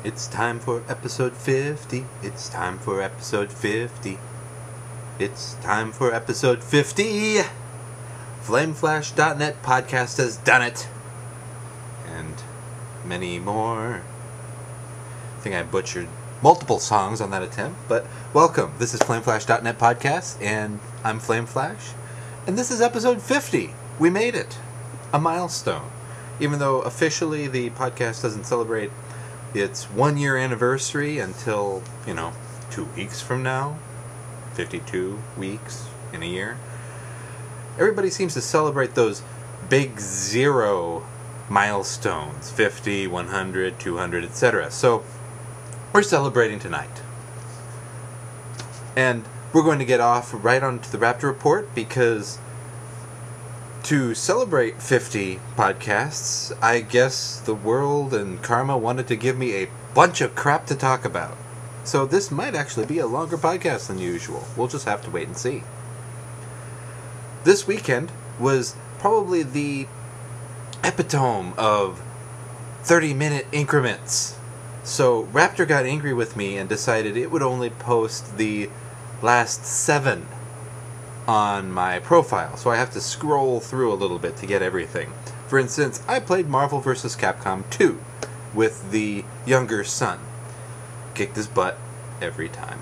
It's time for episode 50. It's time for episode 50. It's time for episode 50. FlameFlash.net podcast has done it. And many more. I think I butchered multiple songs on that attempt, but welcome. This is FlameFlash.net podcast, and I'm FlameFlash. And this is episode 50. We made it. A milestone. Even though officially the podcast doesn't celebrate its 1 year anniversary until, 2 weeks from now. 52 weeks in a year. Everybody seems to celebrate those big zero milestones. 50, 100, 200, etc. So, we're celebrating tonight. And we're going to get off right onto the Raptor Report because to celebrate 50 podcasts, I guess the world and karma wanted to give me a bunch of crap to talk about. So this might actually be a longer podcast than usual. We'll just have to wait and see. This weekend was probably the epitome of 30-minute increments. So Raptor got angry with me and decided it would only post the last 7 on my profile, so I have to scroll through a little bit to get everything. For instance, I played Marvel vs. Capcom 2 with the younger son. Kicked his butt every time.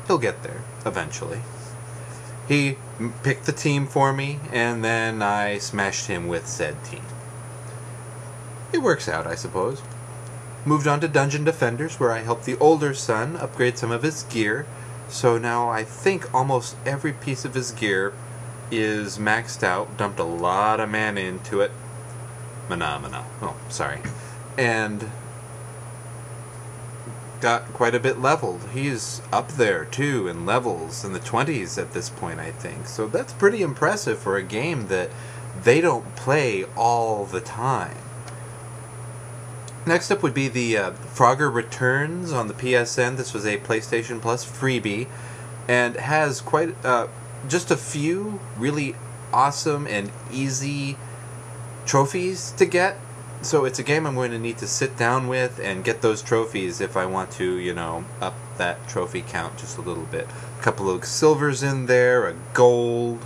He'll get there, eventually. He picked the team for me, and then I smashed him with said team. It works out, I suppose. Moved on to Dungeon Defenders, where I helped the older son upgrade some of his gear. So now I think almost every piece of his gear is maxed out. Dumped a lot of mana into it. And got quite a bit leveled. He's up there too in levels in the 20s at this point, I think. So that's pretty impressive for a game that they don't play all the time. Next up would be the Frogger Returns on the PSN. This was a PlayStation Plus freebie, and has quite just a few really awesome and easy trophies to get. So it's a game I'm going to need to sit down with and get those trophies if I want to, up that trophy count just a little bit. A couple of silvers in there, a gold.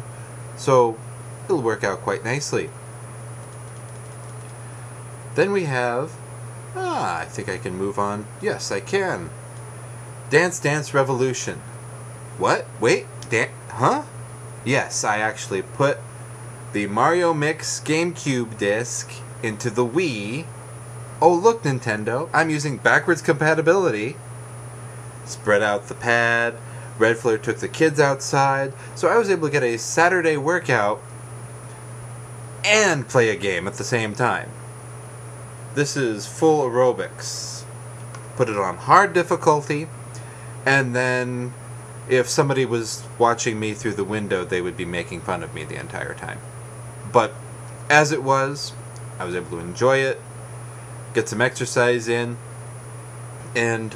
So it'll work out quite nicely. Then we have... I think I can move on. Yes, I can. Dance Dance Revolution. What? Wait, huh? Yes, I actually put the Mario Mix GameCube disc into the Wii. Oh, look, Nintendo. I'm using backwards compatibility. Spread out the pad. Red Flare took the kids outside. So I was able to get a Saturday workout and play a game at the same time. This is full aerobics. Put it on hard difficulty, and then if somebody was watching me through the window, they would be making fun of me the entire time. But as it was, I was able to enjoy it, get some exercise in, and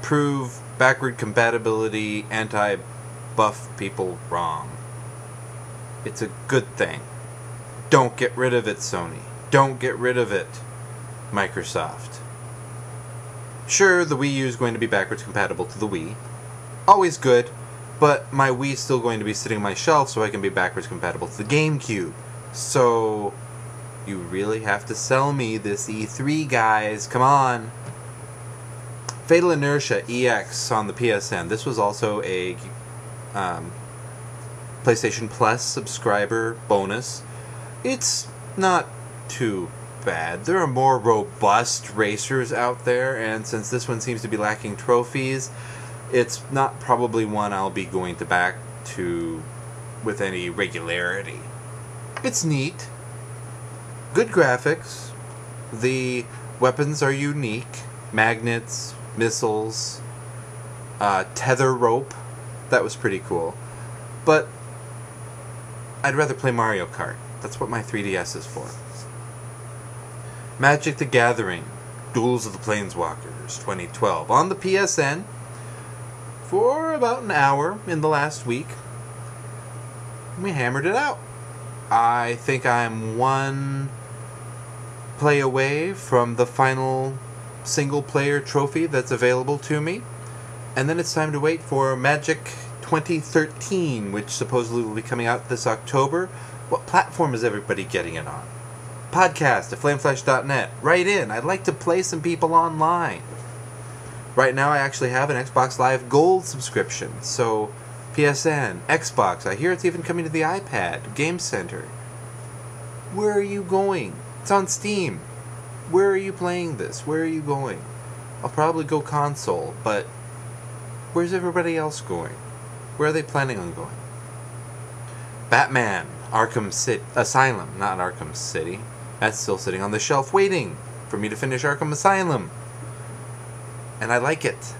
prove backward compatibility anti-buff people wrong. It's a good thing. Don't get rid of it, Sony. Don't get rid of it, Microsoft. Sure, the Wii U is going to be backwards compatible to the Wii. Always good, but my Wii is still going to be sitting on my shelf so I can be backwards compatible to the GameCube. So, you really have to sell me this E3, guys. Come on. Fatal Inertia EX on the PSN. This was also a PlayStation Plus subscriber bonus. It's not too bad. There are more robust racers out there, and since this one seems to be lacking trophies, it's not probably one I'll be going to back to with any regularity. It's neat. Good graphics. The weapons are unique. Magnets, missiles, tether rope. That was pretty cool. But I'd rather play Mario Kart. That's what my 3DS is for. Magic the Gathering, Duels of the Planeswalkers 2012 on the PSN for about an hour in the last week. We hammered it out. I think I'm one play away from the final single-player trophy that's available to me. And then it's time to wait for Magic 2013, which supposedly will be coming out this October. What platform is everybody getting it on? Podcast at FlameFlash.net. Write in. I'd like to play some people online. Right now I actually have an Xbox Live Gold subscription. So, PSN, Xbox, I hear it's even coming to the iPad, Game Center. Where are you going? It's on Steam. Where are you playing this? Where are you going? I'll probably go console, but where's everybody else going? Where are they planning on going? Batman, Arkham Asylum, not Arkham City. That's still sitting on the shelf waiting for me to finish Arkham Asylum. And I like it.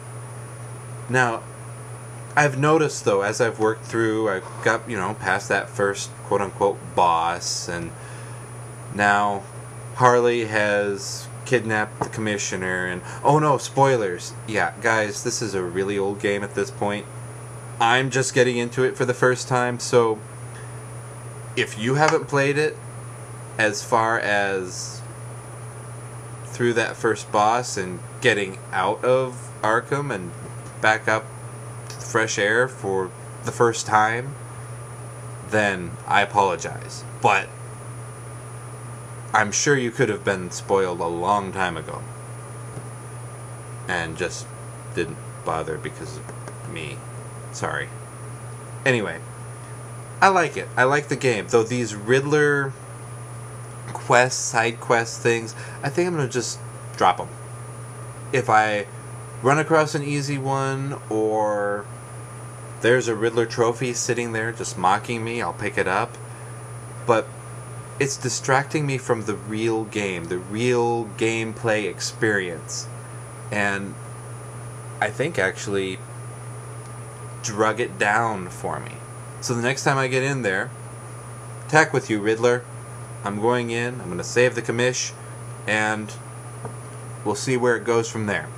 Now, I've noticed though, as I've worked through, I got, past that first quote-unquote boss, and now Harley has kidnapped the commissioner, and oh no, spoilers. Yeah, guys, this is a really old game at this point. I'm just getting into it for the first time, so if you haven't played it as far as through that first boss and getting out of Arkham and back up to the fresh air for the first time, then I apologize. But I'm sure you could have been spoiled a long time ago and just didn't bother because of me. Sorry. Anyway, I like it. I like the game. Though these Riddler quests, side quest things, I think I'm going to just drop them. If I run across an easy one, or there's a Riddler trophy sitting there just mocking me, I'll pick it up. But it's distracting me from the real game, the real gameplay experience. And I think actually drug it down for me. So the next time I get in there, tack with you, Riddler. I'm going in, I'm going to save the commish, and we'll see where it goes from there.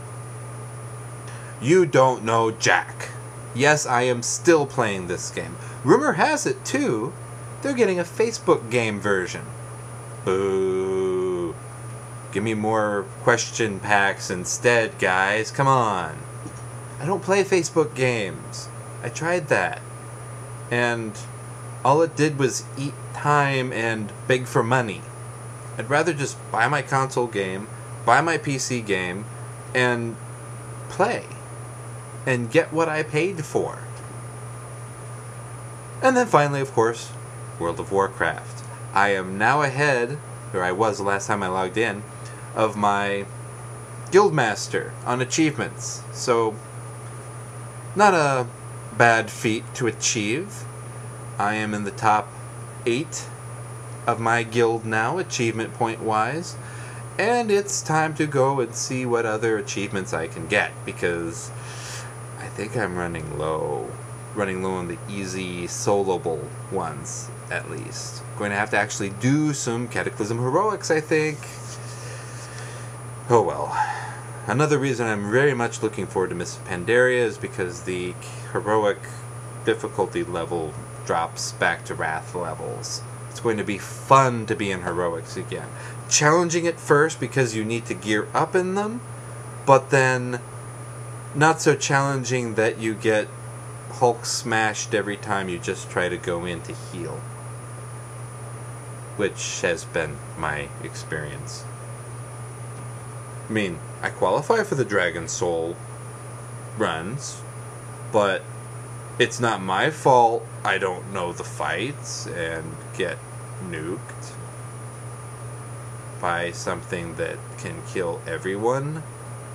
You don't know Jack. Yes, I am still playing this game. Rumor has it, too, they're getting a Facebook game version. Boo. Give me more question packs instead, guys. Come on. I don't play Facebook games. I tried that. And all it did was eat time and beg for money. I'd rather just buy my console game, buy my PC game, and play. And get what I paid for. And then finally, of course, World of Warcraft. I am now ahead, or I was the last time I logged in, of my Guildmaster on achievements. So, not a bad feat to achieve. I am in the top 8 of my guild now, achievement point wise, and it's time to go and see what other achievements I can get, because I think I'm running low on the easy soloable ones, at least. Going to have to actually do some Cataclysm Heroics, I think. Oh well. Another reason I'm very much looking forward to Mists of Pandaria is because the heroic difficulty level drops back to Wrath levels. It's going to be fun to be in heroics again. Challenging at first because you need to gear up in them, but then not so challenging that you get Hulk smashed every time you just try to go in to heal. Which has been my experience. I mean, I qualify for the Dragon Soul runs, but it's not my fault I don't know the fights and get nuked by something that can kill everyone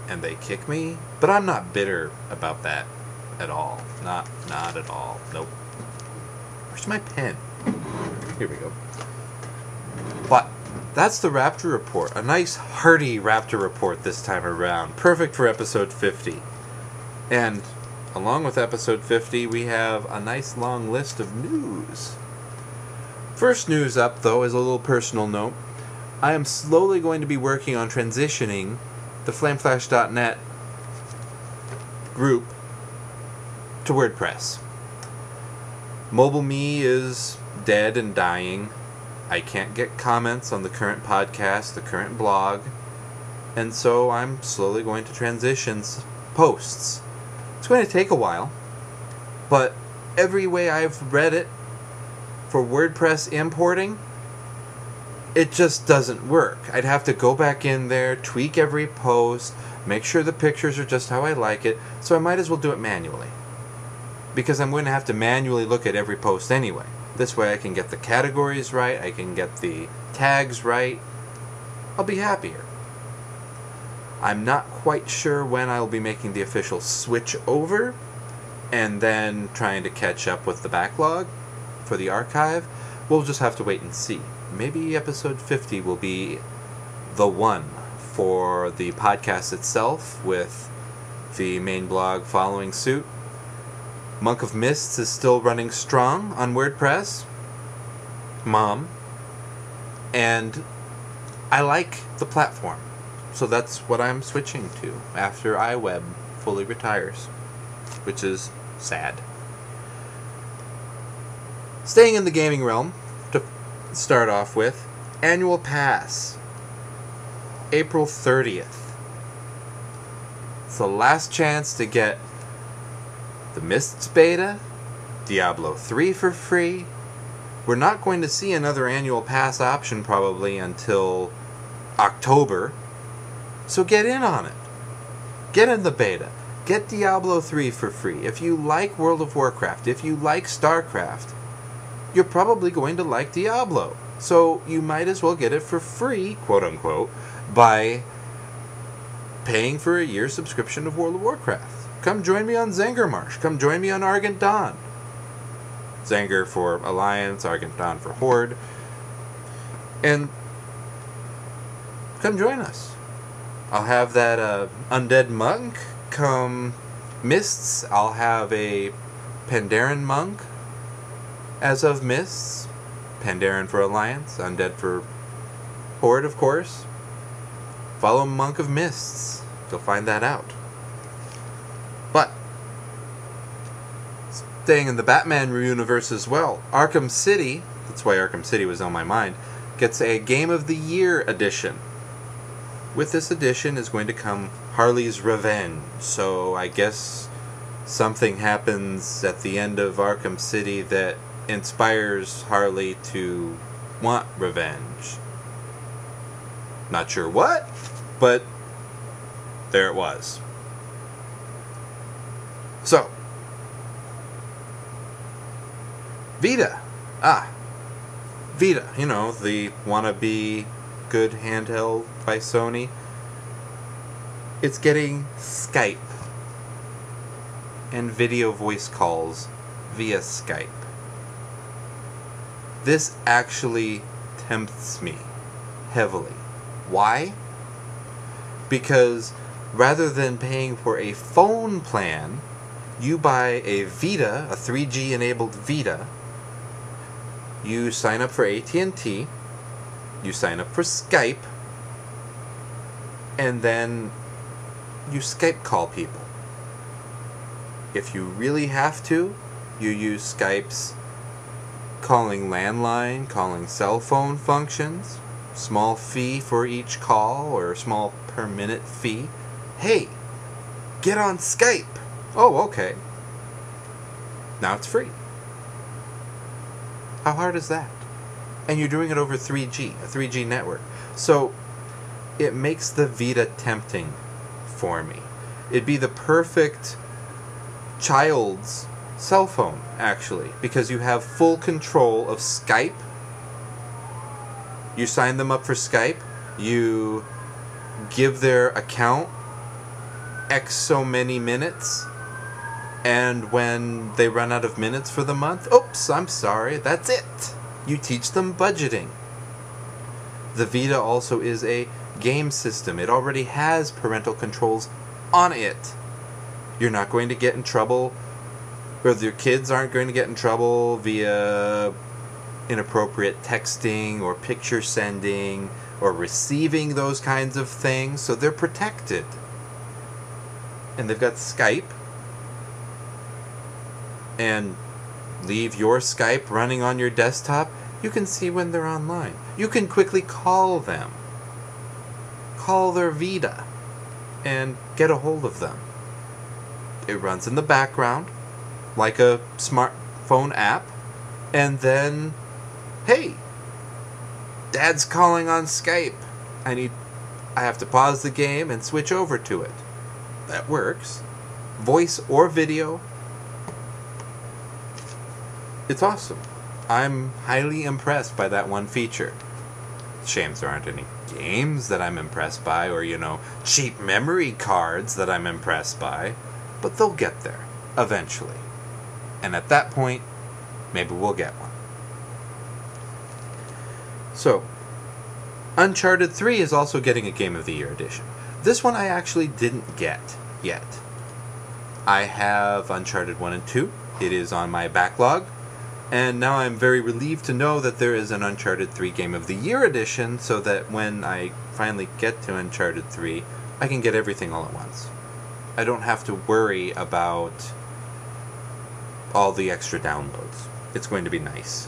and they kick me. But I'm not bitter about that at all. Not at all. Nope. Where's my pen? Here we go. But that's the Raptor Report. A nice hearty Raptor Report this time around. Perfect for episode 50. And along with episode 50, we have a nice long list of news. First news up, though, is a little personal note. I am slowly going to be working on transitioning the FlameFlash.net group to WordPress. Mobile Me is dead and dying. I can't get comments on the current podcast, the current blog, and so I'm slowly going to transition posts. It's going to take a while, but every way I've read it for WordPress importing, it just doesn't work. I'd have to go back in there, tweak every post, make sure the pictures are just how I like it, so I might as well do it manually. Because I'm going to have to manually look at every post anyway. This way I can get the categories right, I can get the tags right. I'll be happier. I'm not quite sure when I'll be making the official switch over, and then trying to catch up with the backlog for the archive. We'll just have to wait and see. Maybe episode 50 will be the one for the podcast itself, with the main blog following suit. Monk of Mists is still running strong on WordPress. Mom. And I like the platform. So that's what I'm switching to after iWeb fully retires, which is sad. Staying in the gaming realm, to start off with, Annual Pass, April 30th. It's the last chance to get the Mists beta, Diablo 3 for free. We're not going to see another Annual Pass option probably until October, so get in on it. Get in the beta. Get Diablo 3 for free. If you like World of Warcraft, if you like StarCraft, you're probably going to like Diablo. So you might as well get it for free, quote unquote, by paying for a year's subscription of World of Warcraft. Come join me on Zangarmarsh. Come join me on Argent Dawn. Zanger for Alliance, Argent Dawn for Horde. And come join us. I'll have that Undead Monk come Mists. I'll have a Pandaren Monk as of Mists. Pandaren for Alliance, Undead for Horde, of course. Follow Monk of Mists. You'll find that out. But staying in the Batman universe as well, Arkham City, that's why Arkham City was on my mind, gets a Game of the Year edition. With this edition is going to come Harley's Revenge. So I guess something happens at the end of Arkham City that inspires Harley to want revenge. Not sure what, but there it was. So, Vita. Vita, the wannabe good handheld by Sony. It's getting Skype and video voice calls via Skype. This actually tempts me heavily. Why? Because rather than paying for a phone plan, you buy a Vita, a 3G enabled Vita, you sign up for AT&T, you sign up for Skype, and then you Skype call people. If you really have to, you use Skype's calling landline, calling cell phone functions, small fee for each call, or a small per minute fee. Hey, get on Skype. Oh, okay. Now it's free. How hard is that? And you're doing it over 3G, a 3G network. So it makes the Vita tempting for me. It'd be the perfect child's cell phone, actually, because you have full control of Skype. You sign them up for Skype. You give their account X so many minutes. And when they run out of minutes for the month, oops, I'm sorry, that's it. You teach them budgeting. The Vita also is a game system. It already has parental controls on it. You're not going to get in trouble, or your kids aren't going to get in trouble via inappropriate texting or picture sending or receiving those kinds of things, so they're protected. And they've got Skype. And leave your Skype running on your desktop, You can see when they're online. You can quickly call them. Call their Vita and get a hold of them. It runs in the background like a smartphone app, and then, hey, Dad's calling on Skype. I have to pause the game and switch over to it. That works. Voice or video. It's awesome. I'm highly impressed by that one feature. Shame there aren't any games that I'm impressed by, or, cheap memory cards that I'm impressed by. But they'll get there, eventually. And at that point, maybe we'll get one. So, Uncharted 3 is also getting a Game of the Year edition. This one I actually didn't get yet. I have Uncharted 1 and 2. It is on my backlog. And now I'm very relieved to know that there is an Uncharted 3 Game of the Year edition, so that when I finally get to Uncharted 3, I can get everything all at once. I don't have to worry about all the extra downloads. It's going to be nice.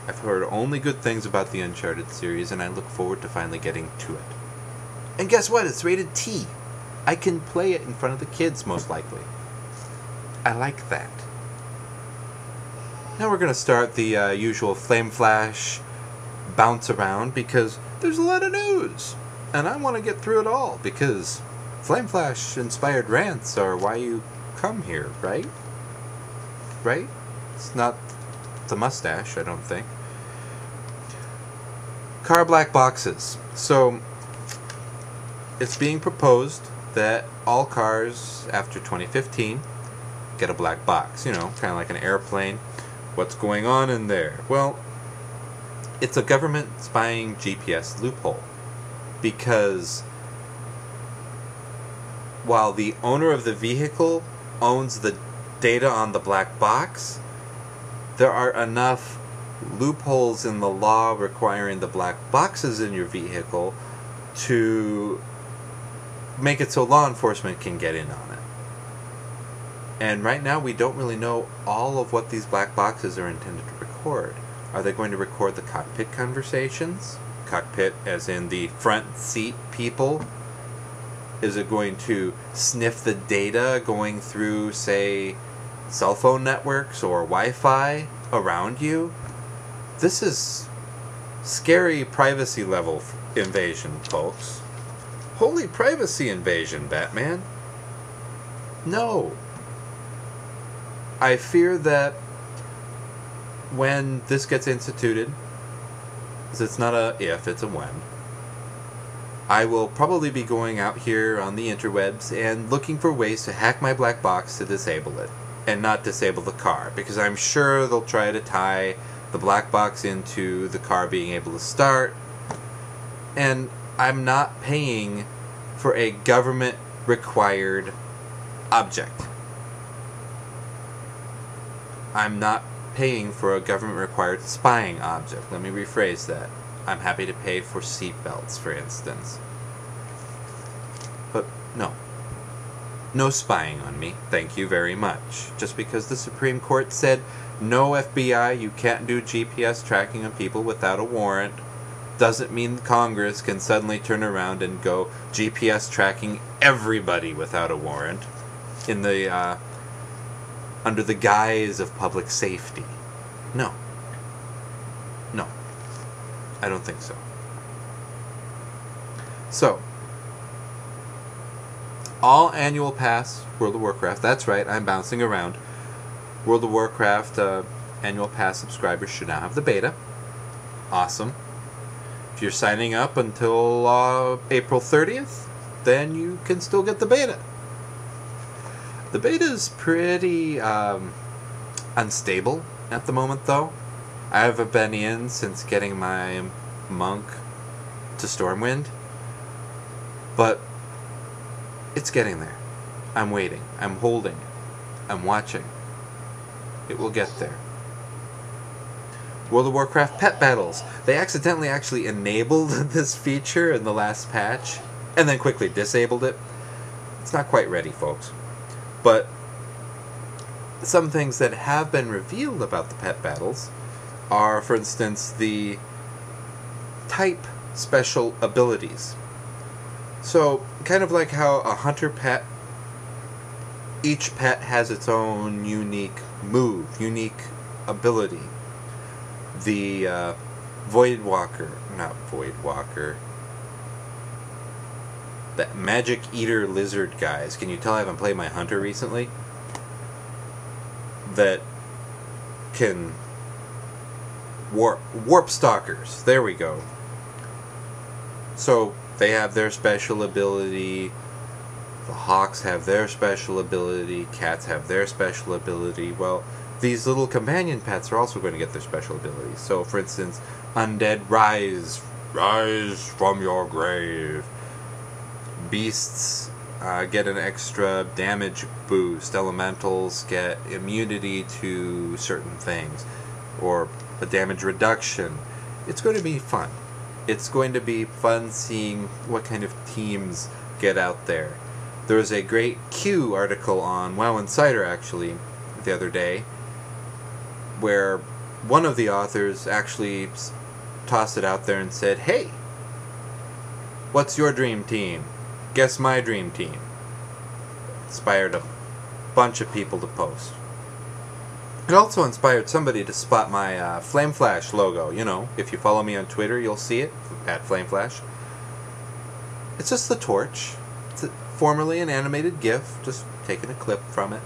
I've heard only good things about the Uncharted series, and I look forward to finally getting to it. And guess what? It's rated T. I can play it in front of the kids, most likely. I like that. Now we're going to start the usual FlameFlash bounce around, because there's a lot of news. And I want to get through it all, because FlameFlash inspired rants are why you come here, right? Right? It's not the mustache, I don't think. Car black boxes. So, it's being proposed that all cars after 2015 get a black box. Kind of like an airplane. What's going on in there? Well, it's a government spying GPS loophole. Because while the owner of the vehicle owns the data on the black box, there are enough loopholes in the law requiring the black boxes in your vehicle to make it so law enforcement can get in on it. And right now we don't really know all of what these black boxes are intended to record. Are they going to record the cockpit conversations? Cockpit as in the front seat people? Is it going to sniff the data going through, say, cell phone networks or Wi-Fi around you? This is scary privacy level invasion, folks. Holy privacy invasion, Batman. No. I fear that when this gets instituted, because it's not a if, it's a when, I will probably be going out here on the interwebs and looking for ways to hack my black box to disable it, and not disable the car, because I'm sure they'll try to tie the black box into the car being able to start, and I'm not paying for a government-required object. I'm not paying for a government-required spying object. Let me rephrase that. I'm happy to pay for seatbelts, for instance. But no. No spying on me. Thank you very much. Just because the Supreme Court said, no FBI, you can't do GPS tracking on people without a warrant, doesn't mean Congress can suddenly turn around and go GPS tracking everybody without a warrant in the under the guise of public safety. No. No. I don't think so. So, all annual pass World of Warcraft, that's right, I'm bouncing around. World of Warcraft annual pass subscribers should now have the beta. Awesome. If you're signing up until April 30th, then you can still get the beta. The beta is pretty unstable at the moment, though. I haven't been in since getting my monk to Stormwind, but it's getting there. I'm waiting. I'm holding. I'm watching. It will get there. World of Warcraft pet battles. They accidentally actually enabled this feature in the last patch, and then quickly disabled it. It's not quite ready, folks. But some things that have been revealed about the pet battles are, for instance, the type special abilities. So, kind of like how a hunter pet, each pet has its own unique move, unique ability. The the Magic Eater Lizard guys. Can you tell I haven't played my hunter recently? That can warp stalkers. There we go. So they have their special ability. The hawks have their special ability. Cats have their special ability. Well, these little companion pets are also going to get their special abilities. So, for instance, undead rise from your grave. Beasts get an extra damage boost. Elementals get immunity to certain things, or a damage reduction. It's going to be fun. It's going to be fun seeing what kind of teams get out there. There was a great Q article on WoW Insider, actually, the other day, where one of the authors actually tossed it out there and said, "Hey, what's your dream team? Guess my dream team." Inspired a bunch of people to post. It also inspired somebody to spot my FlameFlash logo. You know, if you follow me on Twitter, you'll see it, at FlameFlash. It's just the torch. It's formerly an animated GIF, just taking a clip from it.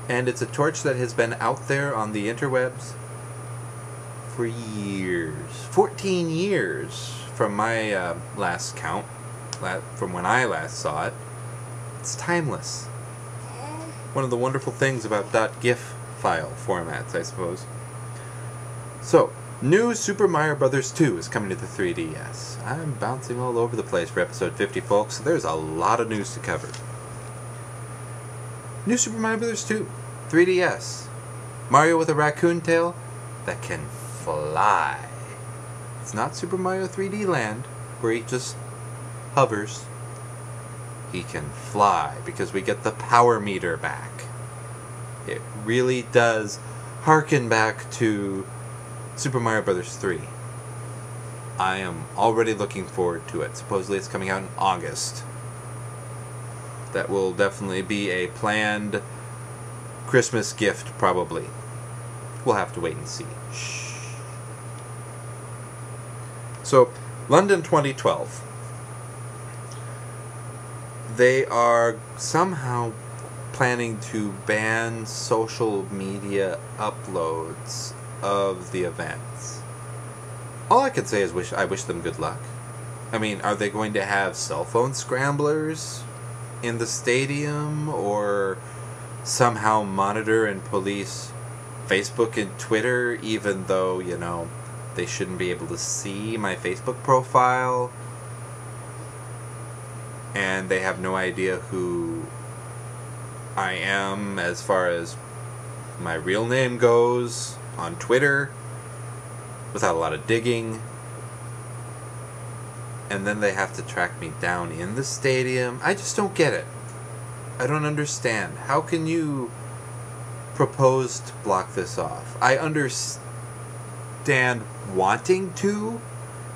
And it's a torch that has been out there on the interwebs for years. 14 years from my last count, from when I last saw it. It's timeless. One of the wonderful things about .gif file formats, I suppose. So, new Super Mario Bros. 2 is coming to the 3DS. I'm bouncing all over the place for episode 50, folks. There's a lot of news to cover. New Super Mario Bros. 2, 3DS. Mario with a raccoon tail that can fly. It's not Super Mario 3D Land, where he just hovers. He can fly, because we get the power meter back. It really does harken back to Super Mario Bros. 3. I am already looking forward to it. Supposedly it's coming out in August. That will definitely be a planned Christmas gift, probably. We'll have to wait and see. Shh. So, London 2012. They are somehow planning to ban social media uploads of the events. All I can say is I wish them good luck. I mean, are they going to have cell phone scramblers in the stadium, or somehow monitor and police Facebook and Twitter, even though, you know, they shouldn't be able to see my Facebook profile? And they have no idea who I am as far as my real name goes on Twitter, without a lot of digging. And then they have to track me down in the stadium. I just don't get it. I don't understand. How can you propose to block this off? I understand wanting to,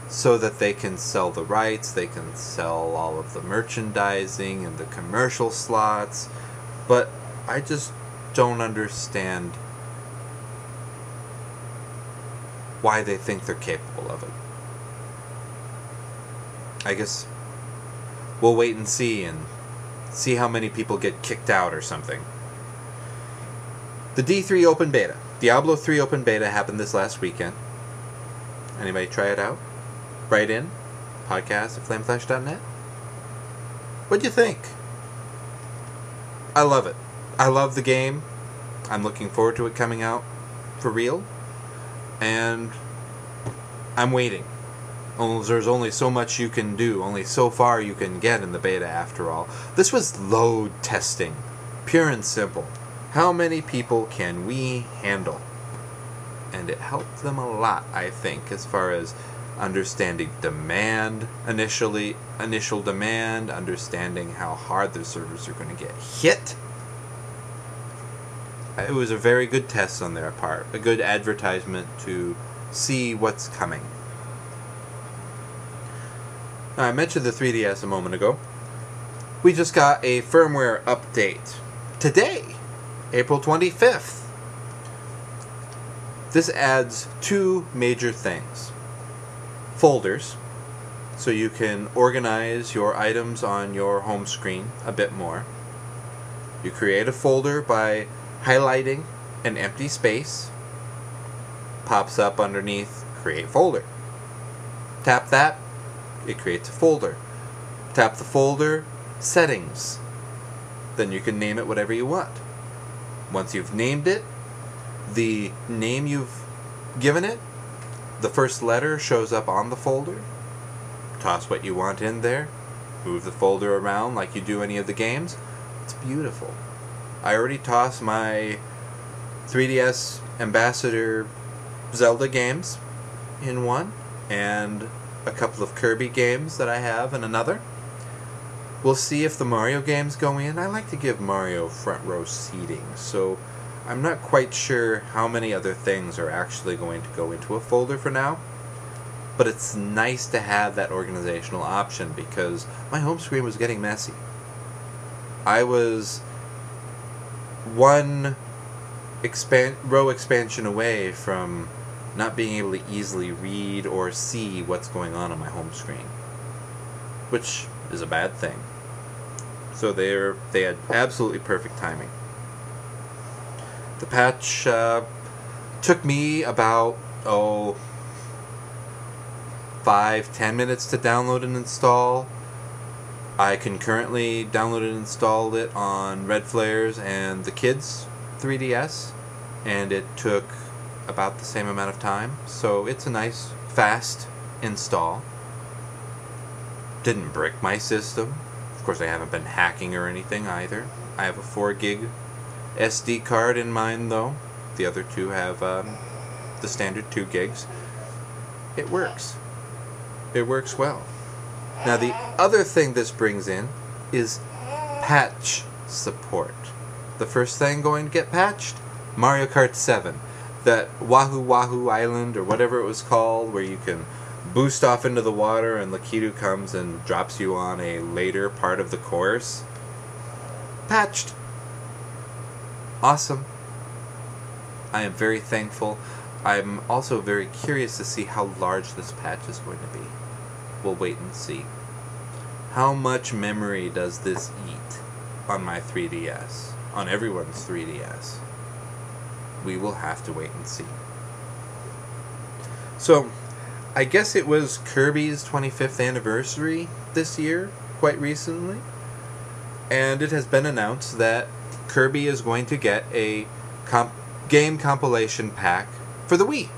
so that they can sell the rights, they can sell all of the merchandising and the commercial slots, but I just don't understand why they think they're capable of it. I guess we'll wait and see how many people get kicked out or something. The D3 Open Beta, Diablo 3 Open Beta, happened this last weekend. Anybody try it out? Write in, podcast@flameflash.net. What'd you think? I love it. I love the game. I'm looking forward to it coming out for real. And I'm waiting. There's only so much you can do, only so far you can get in the beta after all. This was load testing, pure and simple. How many people can we handle? And it helped them a lot, I think, as far as understanding demand, initial demand, understanding how hard the servers are going to get hit. It was a very good test on their part, a good advertisement to see what's coming. Now, I mentioned the 3DS a moment ago. We just got a firmware update today, April 25th. This adds two major things. Folders, so you can organize your items on your home screen a bit more. You create a folder by highlighting an empty space. Pops up underneath Create Folder. Tap that, it creates a folder. Tap the folder, Settings. Then you can name it whatever you want. Once you've named it, the name you've given it, the first letter shows up on the folder. Toss what you want in there. Move the folder around like you do any of the games. It's beautiful. I already tossed my 3DS Ambassador Zelda games in one, and a couple of Kirby games that I have in another. We'll see if the Mario games go in. I like to give Mario front row seating, so I'm not quite sure how many other things are actually going to go into a folder for now. But it's nice to have that organizational option because my home screen was getting messy. I was one row expansion away from not being able to easily read or see what's going on my home screen, which is a bad thing. So they had absolutely perfect timing. The patch took me about 5-10 minutes to download and install. I concurrently downloaded and installed it on Red Flares and the kids' 3DS, and it took about the same amount of time. So it's a nice, fast install. Didn't brick my system. Of course, I haven't been hacking or anything either. I have a 4 gig SD card in mine, though. The other two have the standard 2 gigs. It works. It works well. Now, the other thing this brings in is patch support. The first thing going to get patched? Mario Kart 7. That Wahoo Wahoo Island, or whatever it was called, where you can boost off into the water and Lakitu comes and drops you on a later part of the course. Patched. Awesome. I am very thankful. I'm also very curious to see how large this patch is going to be. We'll wait and see. How much memory does this eat on my 3DS? On everyone's 3DS? We will have to wait and see. So, I guess it was Kirby's 25th anniversary this year, quite recently. And it has been announced that Kirby is going to get a game compilation pack for the Wii.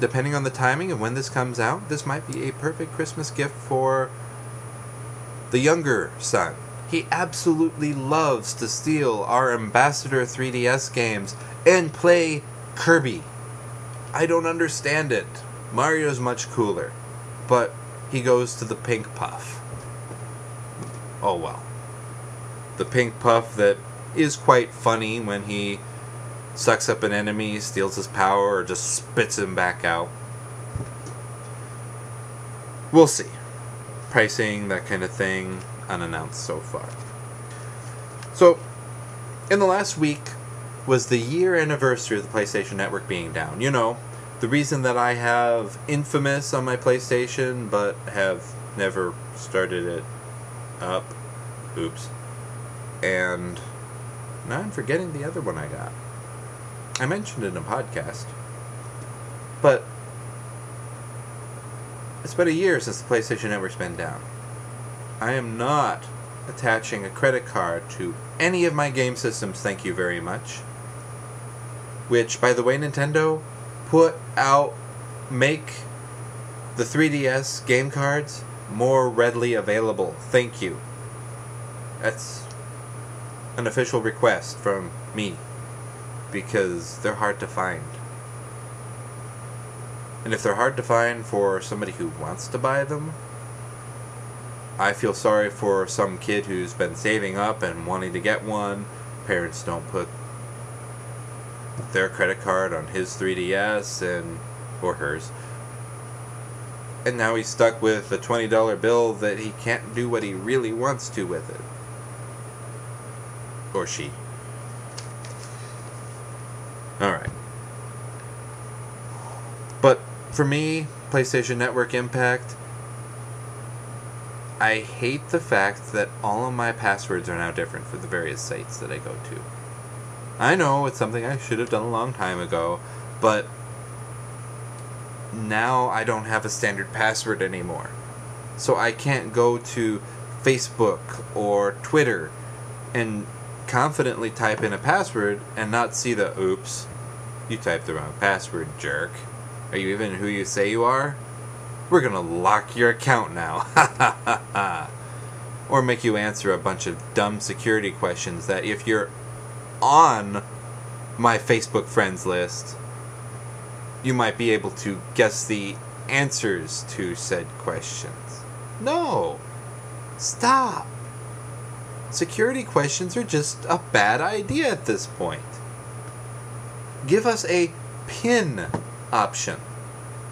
Depending on the timing of when this comes out, this might be a perfect Christmas gift for the younger son. He absolutely loves to steal our Ambassador 3DS games and play Kirby. I don't understand it. Mario's much cooler, but he goes to the pink puff. Oh well. The pink puff that is quite funny when he sucks up an enemy, steals his power, or just spits him back out. We'll see. Pricing, that kind of thing, unannounced so far. So, in the last week was the year anniversary of the PlayStation Network being down. You know, the reason that I have Infamous on my PlayStation, but have never started it up. Oops. And now I'm forgetting the other one I got. I mentioned it in a podcast. But it's been a year since the PlayStation Network's been down. I am not attaching a credit card to any of my game systems, thank you very much. Which, by the way, Nintendo, make the 3DS game cards more readily available. Thank you. That's an official request from me, because they're hard to find. And if they're hard to find for somebody who wants to buy them, I feel sorry for some kid who's been saving up and wanting to get one. Parents don't put their credit card on his 3DS or hers. And now he's stuck with a $20 bill that he can't do what he really wants to with it. Or she. Alright. But for me, PlayStation Network Impact, I hate the fact that all of my passwords are now different for the various sites that I go to. I know it's something I should have done a long time ago, but now I don't have a standard password anymore. So I can't go to Facebook or Twitter and confidently type in a password and not see the, oops, you typed the wrong password, jerk. Are you even who you say you are? We're gonna lock your account now. Ha ha ha ha. Or make you answer a bunch of dumb security questions that if you're on my Facebook friends list, you might be able to guess the answers to said questions. No. Stop. Security questions are just a bad idea at this point. Give us a PIN option.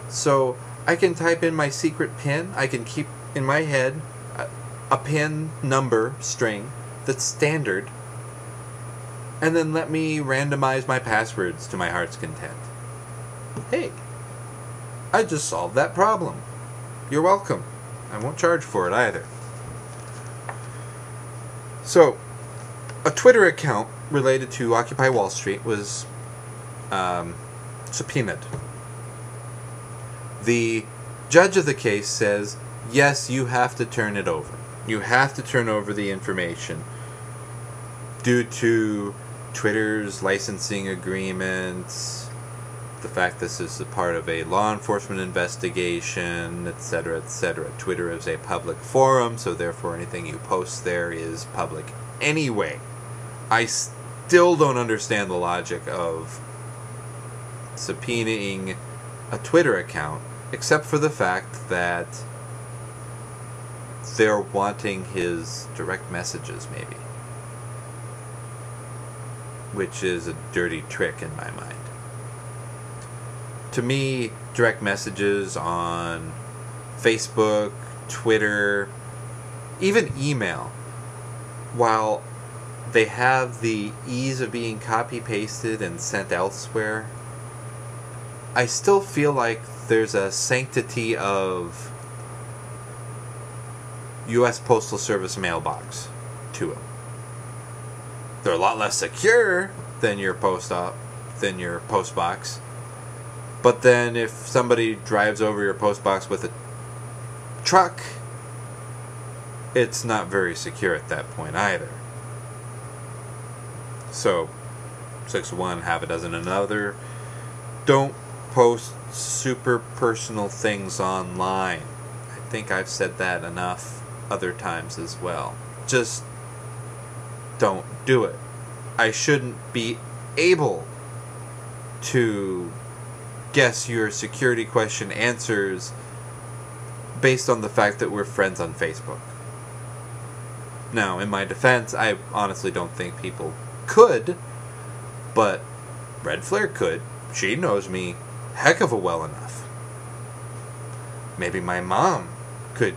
So I can type in my secret PIN. I can keep in my head a PIN number string that's standard. And then let me randomize my passwords to my heart's content. Hey, I just solved that problem. You're welcome. I won't charge for it either. So, a Twitter account related to Occupy Wall Street was subpoenaed. The judge of the case says, yes, you have to turn it over. You have to turn over the information due to Twitter's licensing agreements, the fact this is a part of a law enforcement investigation, etc., etc. Twitter is a public forum, so therefore anything you post there is public anyway. I still don't understand the logic of subpoenaing a Twitter account, except for the fact that they're wanting his direct messages, maybe. Which is a dirty trick in my mind. To me, direct messages on Facebook, Twitter, even email, while they have the ease of being copy-pasted and sent elsewhere, I still feel like there's a sanctity of U.S. Postal Service mailbox to them. They're a lot less secure than your post box. But then if somebody drives over your post box with a truck, it's not very secure at that point either. So, 6-1, half a dozen another. Don't post super personal things online. I think I've said that enough other times as well. Just don't do it. I shouldn't be able to guess your security question answers based on the fact that we're friends on Facebook. Now, in my defense, I honestly don't think people could, but Red Flare could. She knows me heck of a well enough. Maybe my mom could.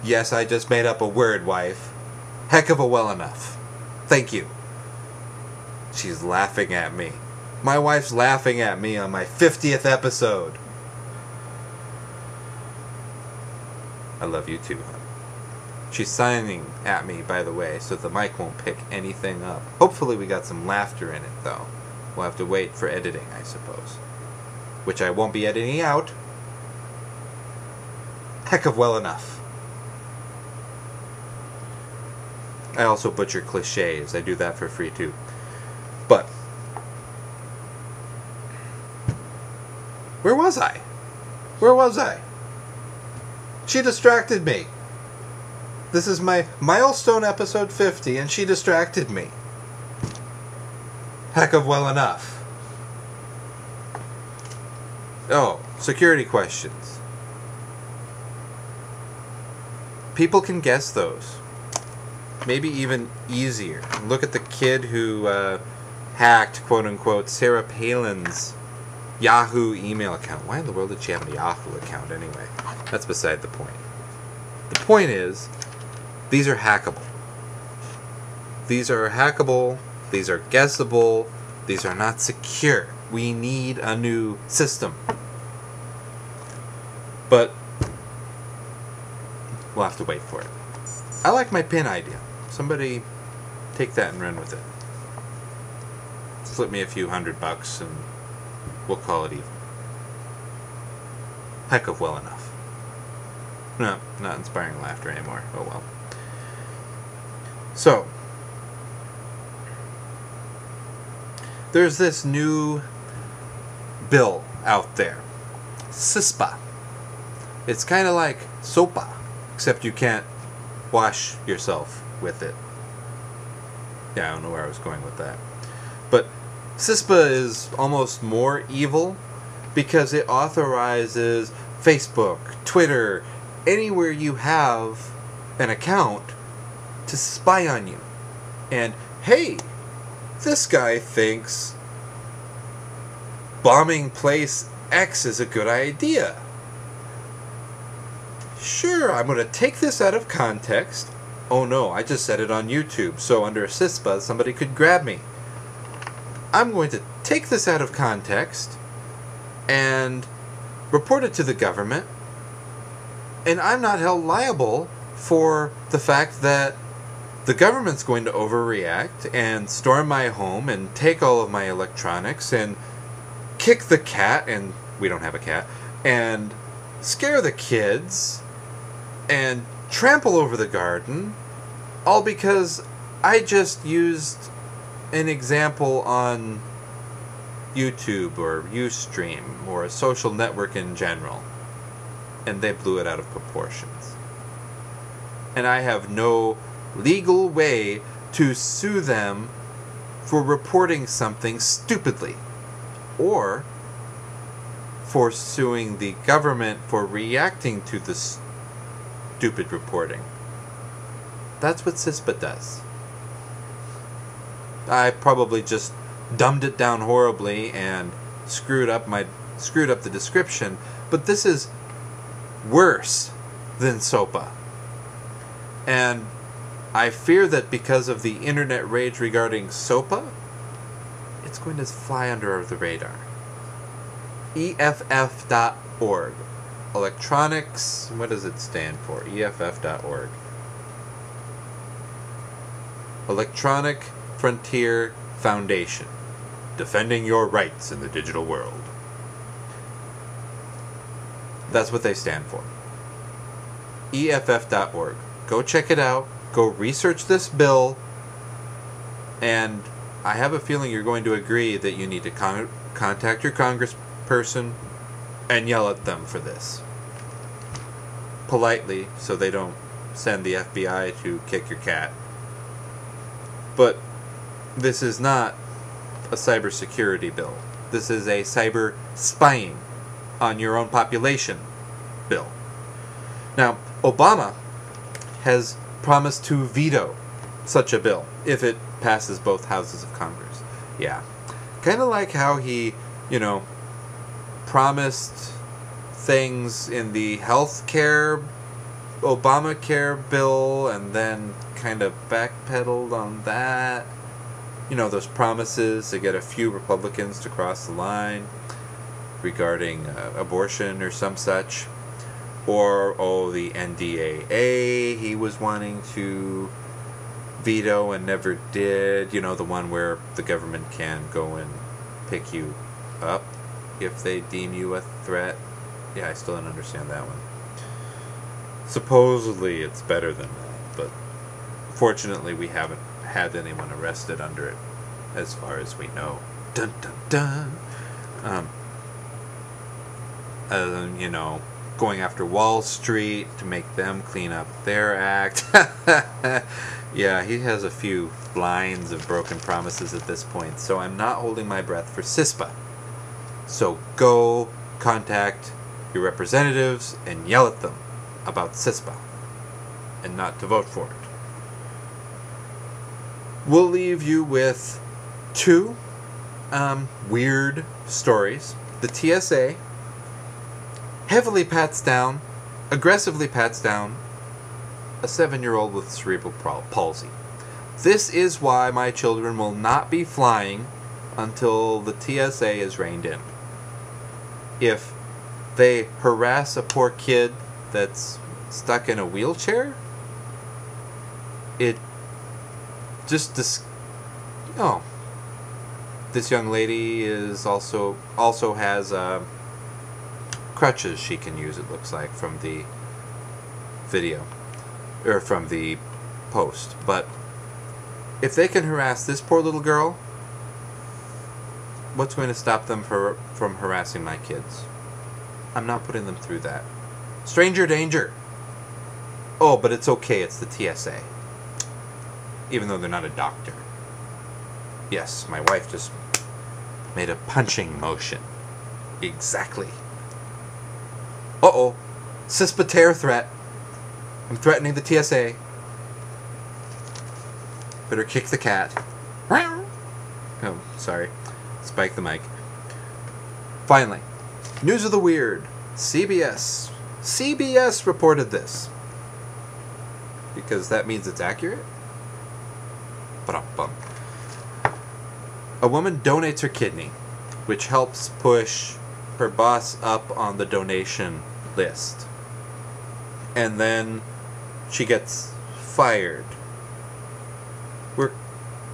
Yes, I just made up a word, wife. Heck of a well enough. Thank you. She's laughing at me. My wife's laughing at me on my 50th episode. I love you too, hon. She's signing at me, by the way, so the mic won't pick anything up. Hopefully we got some laughter in it, though. We'll have to wait for editing, I suppose. Which I won't be editing out. Heck of well enough. I also butcher cliches. I do that for free, too. But where was I? Where was I? She distracted me. This is my milestone episode 50, and she distracted me. Heck of well enough. Oh, security questions. People can guess those. Maybe even easier. Look at the kid who hacked, quote-unquote, Sarah Palin's Yahoo email account. Why in the world did she have a Yahoo account anyway? That's beside the point. The point is, these are hackable. These are hackable, these are guessable, these are not secure. We need a new system. But we'll have to wait for it. I like my pin idea. Somebody take that and run with it. Flip me a few $100 and we'll call it even. Heck of well enough. No, not inspiring laughter anymore. Oh well. So, there's this new bill out there. CISPA. It's kind of like SOPA, except you can't wash yourself with it. Yeah, I don't know where I was going with that. But CISPA is almost more evil because it authorizes Facebook, Twitter, anywhere you have an account to spy on you. And, hey, this guy thinks bombing place X is a good idea. Sure, I'm going to take this out of context. Oh no, I just said it on YouTube, so under CISPA somebody could grab me. I'm going to take this out of context and report it to the government, and I'm not held liable for the fact that the government's going to overreact and storm my home and take all of my electronics and kick the cat, and we don't have a cat, and scare the kids and trample over the garden, all because I just used an example on YouTube or Ustream or a social network in general, and they blew it out of proportions. And I have no legal way to sue them for reporting something stupidly, or for suing the government for reacting to the stupid reporting. That's what CISPA does. I probably just dumbed it down horribly and screwed up the description, but this is worse than SOPA. And I fear that because of the internet rage regarding SOPA, it's going to fly under the radar. EFF.org. Electronics, what does it stand for? EFF.org. Electronic Frontier Foundation. Defending your rights in the digital world. That's what they stand for. EFF.org. Go check it out. Go research this bill. And I have a feeling you're going to agree that you need to contact your congressperson and yell at them for this. Politely, so they don't send the FBI to kick your cat. But this is not a cybersecurity bill. This is a cyber spying on your own population bill. Now, Obama has promised to veto such a bill if it passes both houses of Congress. Yeah. Kind of like how he, promised things in the healthcare Obamacare bill and then kind of backpedaled on that. Those promises to get a few Republicans to cross the line regarding abortion or some such. Or, the NDAA he was wanting to veto and never did. The one where the government can go and pick you up if they deem you a threat. Yeah, I still don't understand that one. Supposedly it's better than that, but fortunately we haven't had anyone arrested under it, as far as we know. Dun dun dun. Going after Wall Street to make them clean up their act. Yeah, he has a few lines of broken promises at this point, so I'm not holding my breath for CISPA. So go contact your representatives and yell at them about CISPA and not to vote for it. We'll leave you with two weird stories. The TSA aggressively pats down a 7-year-old with cerebral palsy. This is why my children will not be flying until the TSA is reined in. If they harass a poor kid that's stuck in a wheelchair, it just this young lady is also has crutches she can use, it looks like, from the video or from the post. But if they can harass this poor little girl, what's going to stop them from harassing my kids? I'm not putting them through that. Stranger danger. Oh, but it's okay, it's the TSA. Even though they're not a doctor. Yes, my wife just made a punching motion. Exactly. Uh-oh. Cispater threat. I'm threatening the TSA. Better kick the cat. Oh, sorry. Spike the mic. Finally, news of the weird. CBS reported this. Because that means it's accurate? Ba-dum-bum. A woman donates her kidney, which helps push her boss up on the donation list. And then she gets fired. We're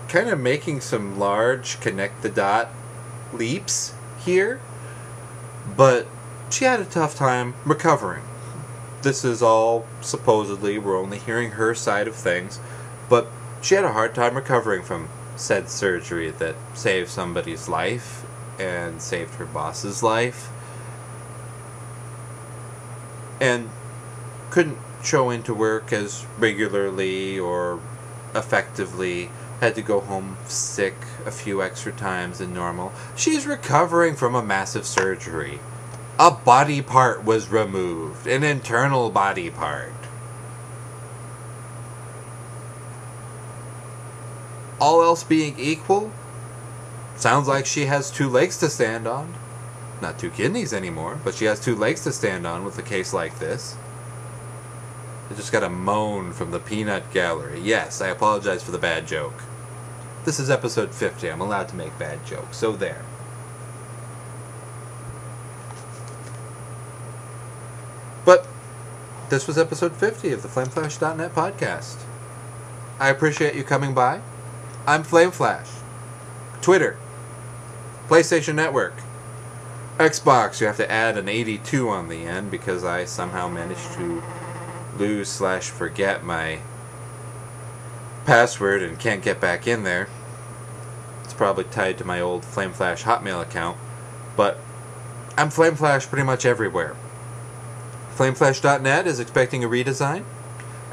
kind of making some large connect-the-dot leaps here, but she had a tough time recovering. This is all supposedly, we're only hearing her side of things, but she had a hard time recovering from said surgery that saved somebody's life and saved her boss's life, and couldn't show into work as regularly or effectively, had to go home sick a few extra times than normal. She's recovering from a massive surgery. A body part was removed, an internal body part. All else being equal, sounds like she has 2 legs to stand on. Not 2 kidneys anymore, but she has 2 legs to stand on with a case like this. I just got a moan from the peanut gallery. Yes, I apologize for the bad joke. This is episode 50. I'm allowed to make bad jokes, so there. But this was episode 50 of the FlameFlash.net podcast. I appreciate you coming by. I'm FlameFlash. Twitter. PlayStation Network. Xbox, you have to add an 82 on the end because I somehow managed to lose/forget my password and can't get back in there. It's probably tied to my old FlameFlash Hotmail account. But I'm FlameFlash pretty much everywhere. FlameFlash.net is expecting a redesign,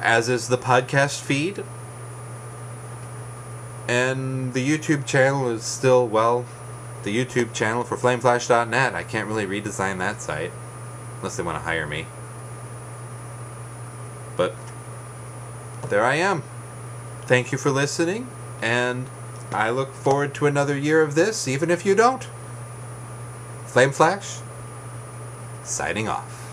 as is the podcast feed. And the YouTube channel is still, well, the YouTube channel for FlameFlash.net. I can't really redesign that site, unless they want to hire me. But there I am. Thank you for listening, and I look forward to another year of this, even if you don't. FlameFlash, signing off.